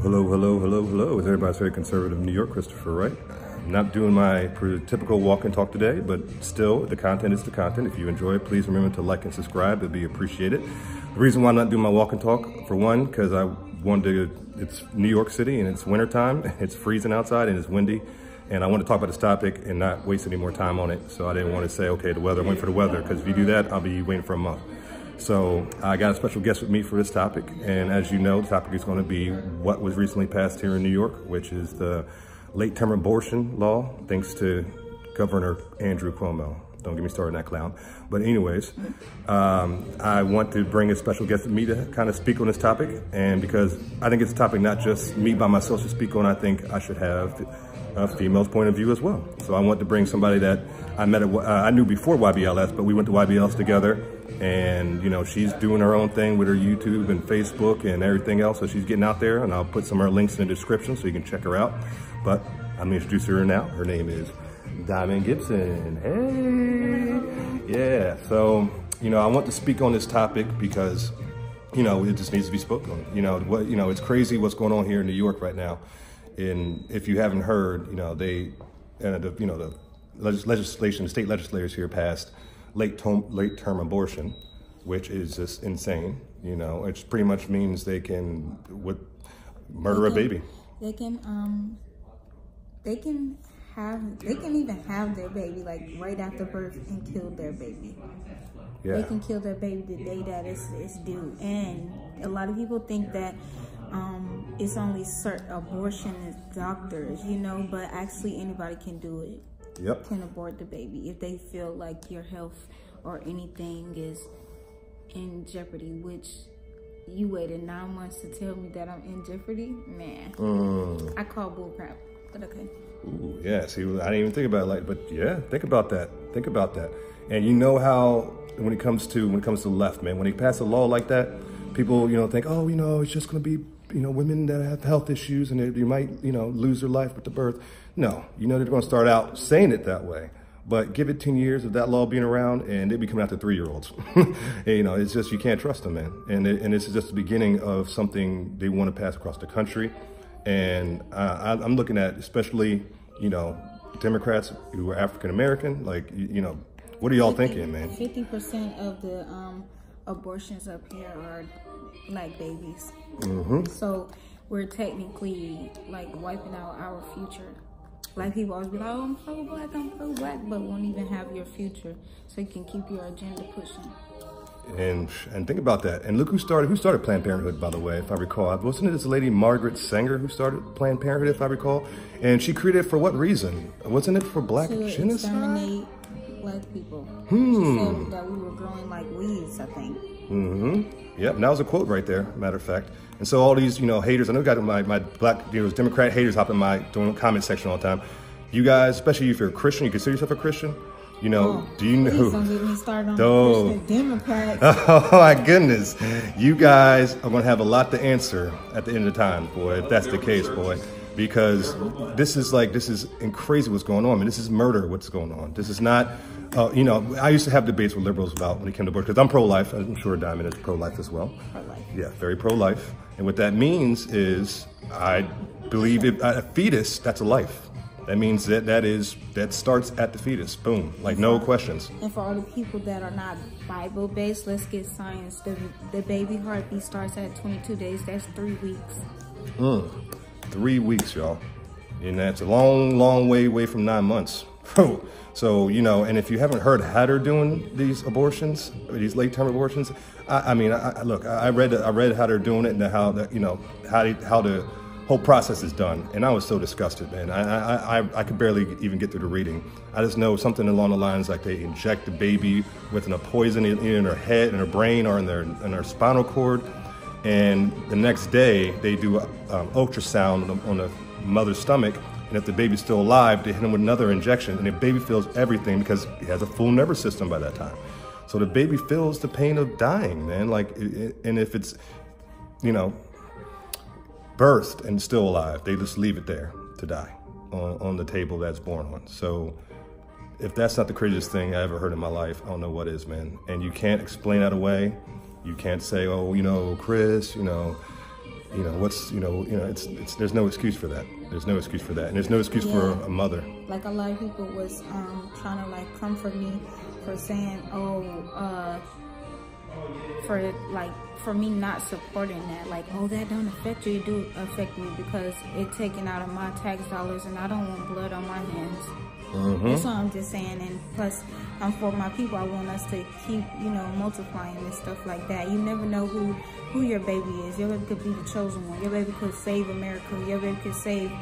Hello, hello, hello, hello. Is everybody's very conservative New York, Christopher, right? I'm not doing my typical walk and talk today, but still, the content is the content. If you enjoy it, please remember to like and subscribe. It'd be appreciated. The reason why I'm not doing my walk and talk, for one, because I wanted to, it's New York City and it's wintertime. It's freezing outside and it's windy. And I want to talk about this topic and not waste any more time on it. So I didn't want to say, okay, the weather, wait for the weather, because if you do that, I'll be waiting for a month. So I got a special guest with me for this topic. And as you know, the topic is going to be what was recently passed here in New York, which is the late-term abortion law, thanks to Governor Andrew Cuomo. Don't get me started on that clown. But anyways, I want to bring a special guest with me to kind of speak on this topic. And because I think it's a topic not just me by myself should speak on, I think I should have a female's point of view as well. So I want to bring somebody that I met, I knew before YBLS, but we went to YBLS together. And, you know, she's doing her own thing with her YouTube and Facebook and everything else. So she's getting out there, and I'll put some of her links in the description so you can check her out. But I'm gonna introduce her now. Her name is Diamond Gibson. Hey, yeah. So, you know, I want to speak on this topic because, you know, it just needs to be spoken on. You know, it's crazy what's going on here in New York right now. And if you haven't heard, you know, the legislation, the state legislators here passed late-term abortion, which is just insane. You know, it pretty much means they can murder a baby. They can even have their baby like right after birth and kill their baby. Yeah. They can kill their baby the day that it's due. And a lot of people think that it's only certain abortionist doctors, you know, but actually anybody can do it. Yep. Can abort the baby if they feel like your health or anything is in jeopardy, which you waited 9 months to tell me that I'm in jeopardy. Man, I call bullcrap, but okay. Ooh, yeah, see, I didn't even think about it like, but yeah, think about that. Think about that. And you know how when it comes to the left, man, when they pass a law like that, people, you know, think, oh, you know, it's just going to be, you know, women that have health issues and they might, you know, lose their life with the birth. No, you know, they're going to start out saying it that way, but give it 10 years of that law being around and they'll be coming after 3-year-olds. You know, it's just, you can't trust them, man. And this is just the beginning of something they want to pass across the country. And I'm looking at, especially, you know, Democrats who are African-American, like, you know, what are y'all thinking, man? 50% of the abortions up here are black babies. So we're technically like wiping out our future. Black people always be like, oh, I'm pro-black, but won't even have your future, so you can keep your agenda pushing. And think about that. And look who started Planned Parenthood, by the way, if I recall. Wasn't it this lady, Margaret Sanger, who started Planned Parenthood, if I recall? And she created it for what reason? Wasn't it for black genocide? To exterminate black people. She said that we were growing like weeds, I think. Yep, and that was a quote right there, matter of fact. And so all these, you know, haters, I know you got my black, you know, Democrat haters hopping my comment section all the time. You guys, especially if you're a Christian, you consider yourself a Christian, you know, do you know? Please don't get me started on Christian Democrats. Oh my goodness. You guys are going to have a lot to answer at the end of the time, boy, if that's the case, boy. Because this is crazy what's going on. I mean, this is murder what's going on. This is not, you know, I used to have debates with liberals about when it came to abortion, because I'm pro-life. I'm sure Diamond is pro-life as well. Pro-life. Yeah, very pro-life. And what that means is, I believe a fetus, that's a life. That means that starts at the fetus. Boom, like no questions. And for all the people that are not Bible-based, let's get science. The baby heartbeat starts at 22 days. That's 3 weeks. 3 weeks, y'all. And that's a long, long way away from 9 months. So, you know, and if you haven't heard how they're doing these abortions, these late-term abortions, I mean, look, I read how they're doing it and how the whole process is done. And I was so disgusted, man. I could barely even get through the reading. I just know something along the lines like they inject the baby with a poison in their head, in their brain, or in their spinal cord. And the next day, they do ultrasound on the mother's stomach, and if the baby's still alive, they hit him with another injection, and the baby feels everything because he has a full nervous system by that time. So the baby feels the pain of dying, man. Like, and if it's, you know, birthed and still alive, they just leave it there to die on the table that's born on. So if that's not the craziest thing I ever heard in my life, I don't know what is, man. And you can't explain that away. You can't say, oh, you know, Chris, you know, You know, there's no excuse for that. There's no excuse for that. And there's no excuse for a mother. Like a lot of people was trying to like comfort me for saying, for me not supporting that. Like, oh, that don't affect you. It do affect me because it's taken out of my tax dollars and I don't want blood on my hands. That's what I'm just saying. And plus, for my people, I want us to keep, multiplying and stuff like that. You never know who your baby is. Your baby could be the chosen one. Your baby could save America. Your baby could save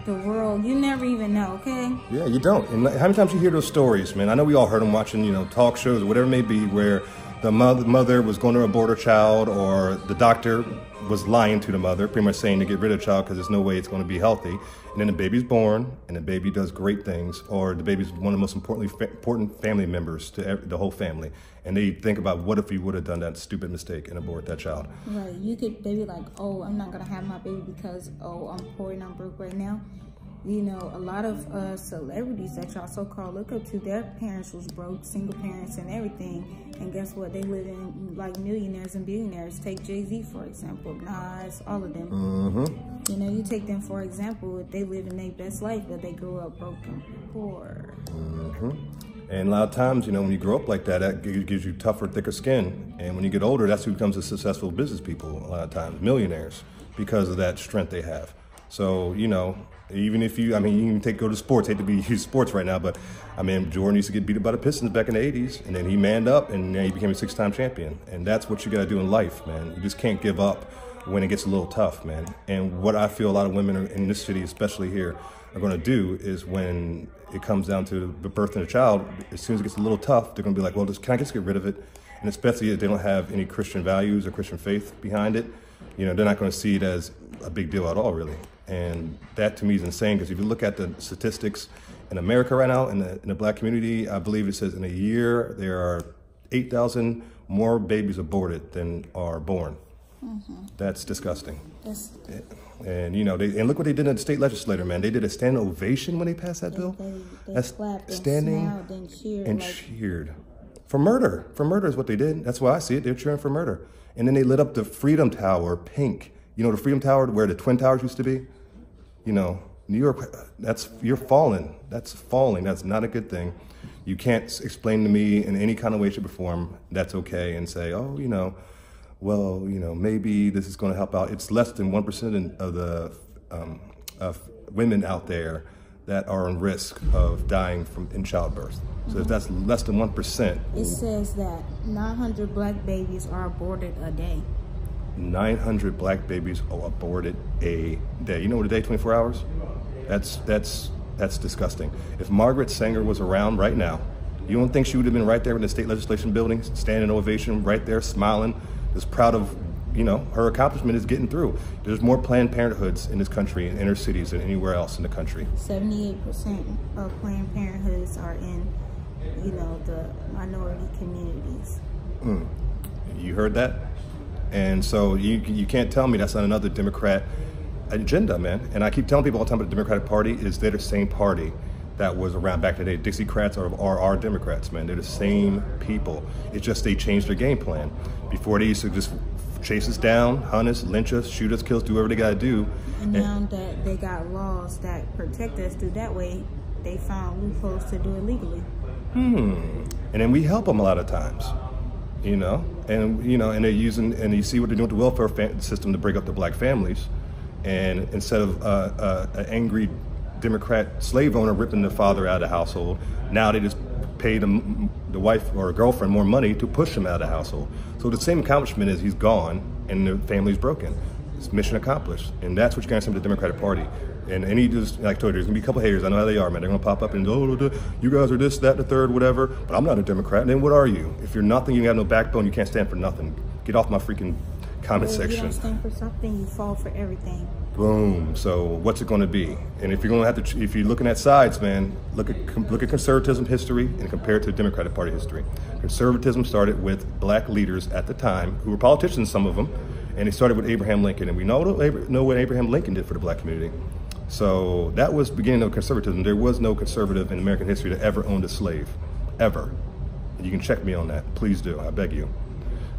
the world. You never even know, okay? Yeah, you don't. And how many times you hear those stories, man? I know we all heard them watching, talk shows or whatever it may be, where the mother was going to abort her child, or the doctor was lying to the mother, pretty much saying to get rid of the child because there's no way it's going to be healthy. And then the baby's born, and the baby does great things, or the baby's one of the most important family members to the whole family. And they think about, what if we would have done that stupid mistake and abort that child? Right. They be like, oh, I'm not going to have my baby because, oh, I'm poor and I'm broke right now. A lot of celebrities that y'all so-called look up to, their parents was broke, single parents and everything. And guess what? They live in like millionaires and billionaires. Take Jay-Z, for example, Nas, all of them. You take them, for example, they live in their best life, but they grew up broke and poor. And a lot of times, when you grow up like that, that gives you tougher, thicker skin. And when you get older, that's who becomes the successful business people, a lot of times, millionaires, because of that strength they have. So, even if you can go to sports, hate to be huge sports right now, but Jordan used to get beat up by the Pistons back in the 80s, and then he manned up, and then he became a 6-time champion. And that's what you got to do in life, man. You just can't give up when it gets a little tough, man. And what I feel a lot of women in this city, especially here, are going to do is when it comes down to the birth of a child, as soon as it gets a little tough, they're going to be like, well, can I just get rid of it? And especially if they don't have any Christian values or Christian faith behind it, they're not going to see it as a big deal at all, really. And that to me is insane, because if you look at the statistics in America right now, in the black community, I believe it says in a year there are 8,000 more babies aborted than are born. That's disgusting. And and look what they did in the state legislature, man. They did a standing ovation when they passed that bill. They clapped and smiled and cheered. For murder. For murder is what they did. That's why I see it. They're cheering for murder. And then they lit up the Freedom Tower pink. The Freedom Tower where the Twin Towers used to be? New York, you're falling. That's falling. That's not a good thing. You can't explain to me in any kind of way, shape, or form that's okay and say, oh, maybe this is going to help out. It's less than 1% of the of women out there that are in risk of dying in childbirth. So if that's less than 1%. It says that 900 black babies are aborted a day. 900 black babies are aborted a day. You know what a day, 24 hours? That's disgusting. If Margaret Sanger was around right now, you don't think she would have been right there in the state legislation building, standing ovation right there, smiling, just proud of, her accomplishment is getting through. There's more Planned Parenthoods in this country, in inner cities, than anywhere else in the country. 78% of Planned Parenthoods are in, the minority communities. You heard that? And so you can't tell me that's not another Democrat agenda, man. And I keep telling people all the time, but the Democratic Party they're the same party that was around back in the day. Dixiecrats are our Democrats, man. They're the same people. It's just they changed their game plan. Before they used to just chase us down, hunt us, lynch us, shoot us, kill us, do whatever they got to do. And now that they got laws that protect us through that way, they found loopholes to do it legally. And then we help them a lot of times. And they're using, and you see what they're doing with the welfare system to break up the black families. And instead of an angry Democrat slave owner ripping the father out of the household, now they just pay the wife or girlfriend more money to push him out of the household. So the same accomplishment is he's gone and the family's broken. It's mission accomplished. And that's what you're going to see with the Democratic Party. And he just, like I told you, there's going to be a couple haters. I know how they are, man. They're going to pop up and, you guys are this, that, the third, whatever. But I'm not a Democrat. And then what are you? If you're nothing, you have no backbone, you can't stand for nothing. Get off my freaking comment section. If you don't stand for something, you fall for everything. Boom. So what's it going to be? And if you're going to have to, if you're looking at sides, man, look at conservatism history and compare it to the Democratic Party history. Conservatism started with black leaders at the time, who were politicians, some of them, and they started with Abraham Lincoln. And we know what Abraham Lincoln did for the black community. So that was the beginning of conservatism. There was no conservative in American history that ever owned a slave, ever. And you can check me on that. Please do. I beg you.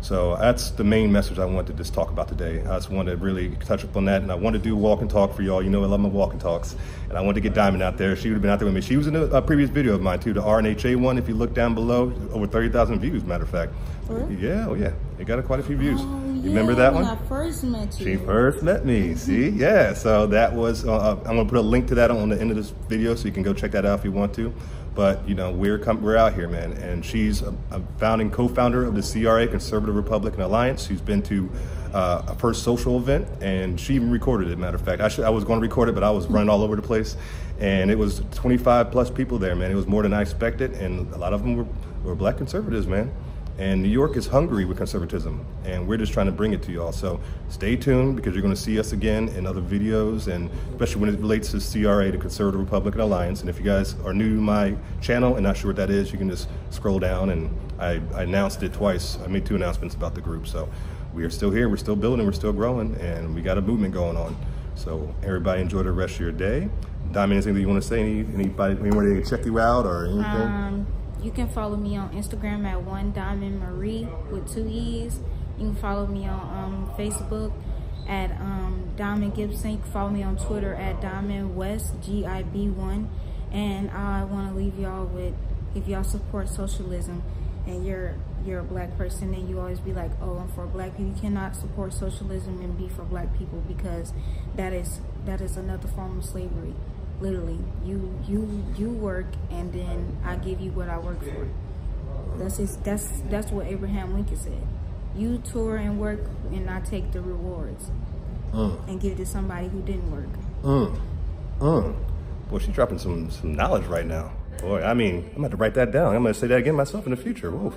So that's the main message I wanted to just talk about today. I just wanted to really touch up on that, and I wanted to do walk and talk for y'all. You know I love my walk and talks, and I wanted to get Diamond out there. She would have been out there with me. She was in a previous video of mine too, the RNHA one. If you look down below, over 30,000 views, matter of fact. Really? Yeah, oh yeah, it got quite a few views. You remember that one? When I first met you. She first met me, see? Yeah, so that was, I'm gonna put a link to that on the end of this video so you can go check that out if you want to. But you know, we're out here, man, and she's a co-founder of the CRA, Conservative Republican Alliance. She's been to a first social event, and she even recorded it. Matter of fact, I was going to record it, but I was running all over the place, and it was 25 plus people there, man. It was more than I expected, and a lot of them were black conservatives, man. And New York is hungry with conservatism, and we're just trying to bring it to y'all. So stay tuned, because you're going to see us again in other videos, and especially when it relates to CRA, the Conservative Republican Alliance. And if you guys are new to my channel and not sure what that is, you can just scroll down, and I announced it twice. I made 2 announcements about the group. So we are still here, we're still building, we're still growing, and we got a movement going on. So everybody enjoy the rest of your day. Diamond, anything that you want to say? Anybody to check you out or anything? You can follow me on Instagram at OneDiamondMarie with 2 E's. You can follow me on Facebook at Diamond Gibson. You can follow me on Twitter at Diamond West GIB1. And I want to leave y'all with, if y'all support socialism and you're a black person and you always be like, oh, I'm for black people, you cannot support socialism and be for black people, because that is another form of slavery. Literally, you work, and then I give you what I work for. That's what Abraham Lincoln said. You tour and work, and I take the rewards and give it to somebody who didn't work. Boy, she's dropping some knowledge right now. Boy, I mean, I'm going to write that down. I'm going to say that again myself in the future. Whoa.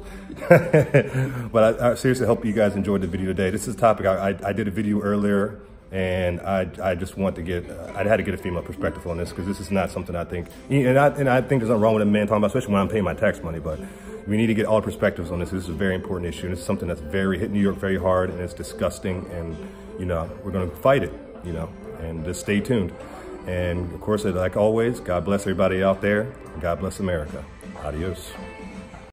But I seriously hope you guys enjoyed the video today. This is a topic I did a video earlier. And I just want to I had to get a female perspective on this, because this is not something I think, and I think there's nothing wrong with a man talking about, especially when I'm paying my tax money, but we need to get all perspectives on this. This is a very important issue, and it's something that's hit New York very hard, and it's disgusting, and you know, we're going to fight it, you know, and just stay tuned. And of course, like always, God bless everybody out there, and God bless America. Adios.